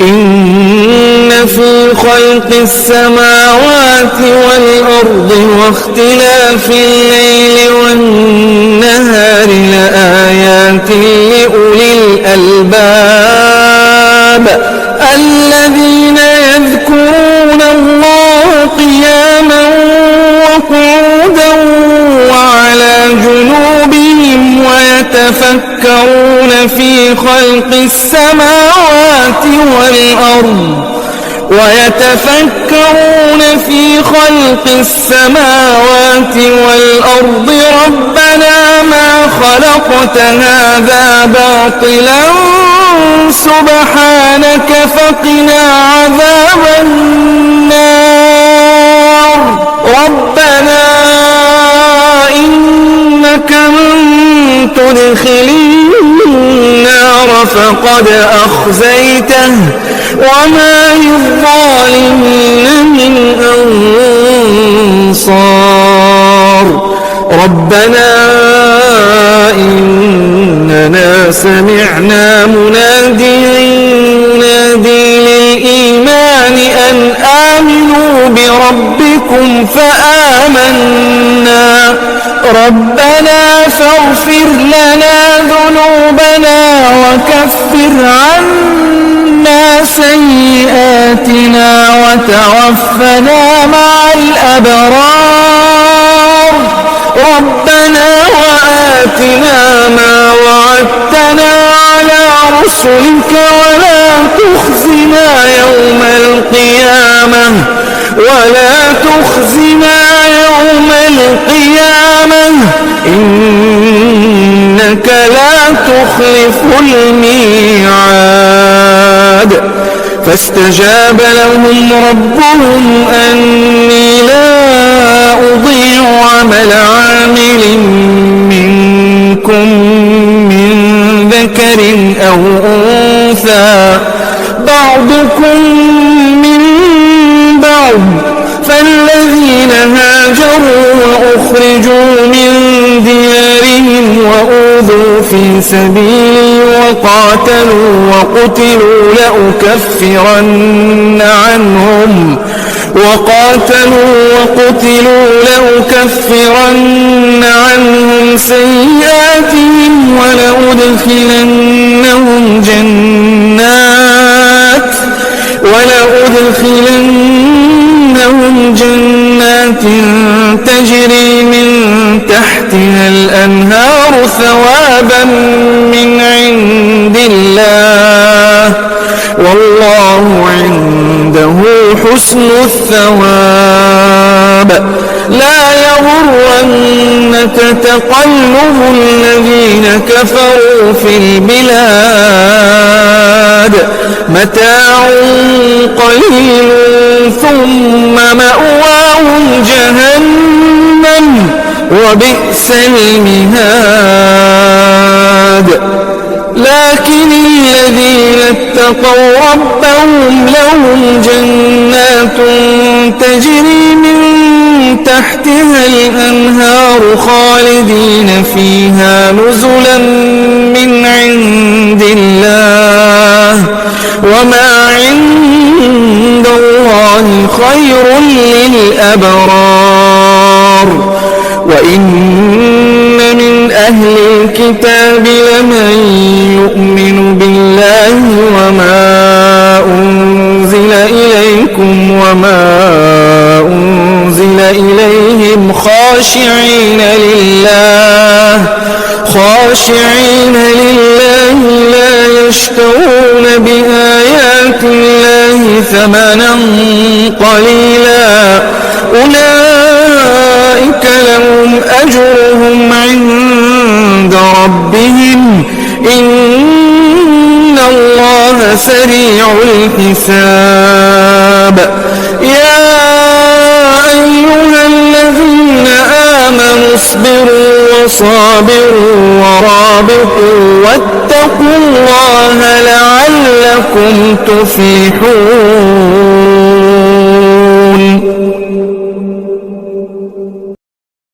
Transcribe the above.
إن في خلق السماوات والأرض واختلاف الليل والنهار لآيات لأولي الألباب الذين يذكرون الله قياما وقعودا وعلى جنوبهم ويتفكرون في خلق السماوات والأرض ربنا ما خلقت هذا باطلا سبحانك فقنا عذاب النار ربنا إنك من تدخل النار فقد أخزيته وما للظالمين من أنصار ربنا إننا سمعنا مناديا ينادي للإيمان أن آمنوا بربكم فآمنا ربنا فاغفر لنا ذنوبنا وكفر عنا سيئاتنا وتوفنا مع الأبرار ربنا وآتنا ما وعدتنا على رسلك ولا تخزنا يوم القيامة إنك لا تخلف الميعاد فاستجاب لهم ربهم أني لا أضيع عمل عامل منكم من ذكر أو أنثى بعضكم من بعض فالذين هاجروا وأخرجوا من ديارهم وأوذوا في سبيلي وقاتلوا وقتلوا لأكفرن عنهم سيئاتهم ولأدخلنهم جنات تجري من تحتها الأنهار ثوابا من عند الله والله عنده حسن الثواب لا يغرنك تقلب الذين كفروا في البلاد متاع قليل ثم مأواهم جهنم وبئس المهاد لكن الذين اتقوا ربهم لهم جنات تجري من تحتها الأنهار خالدين فيها نزلا من عند الله وما عند الله خير للأبرار وإن من أهل الكتاب لمن يؤمن بالله وما أنزل إليكم وما أنزل إليهم خاشعين لله لا يشترون بآيات الله ثمنا قليلا أولئك لهم أجرهم عند ربهم إن الله سريع الحساب يا أيها الذين آمنوا اصبروا وصابروا ورابطوا واتقوا الله لعلكم تفلحون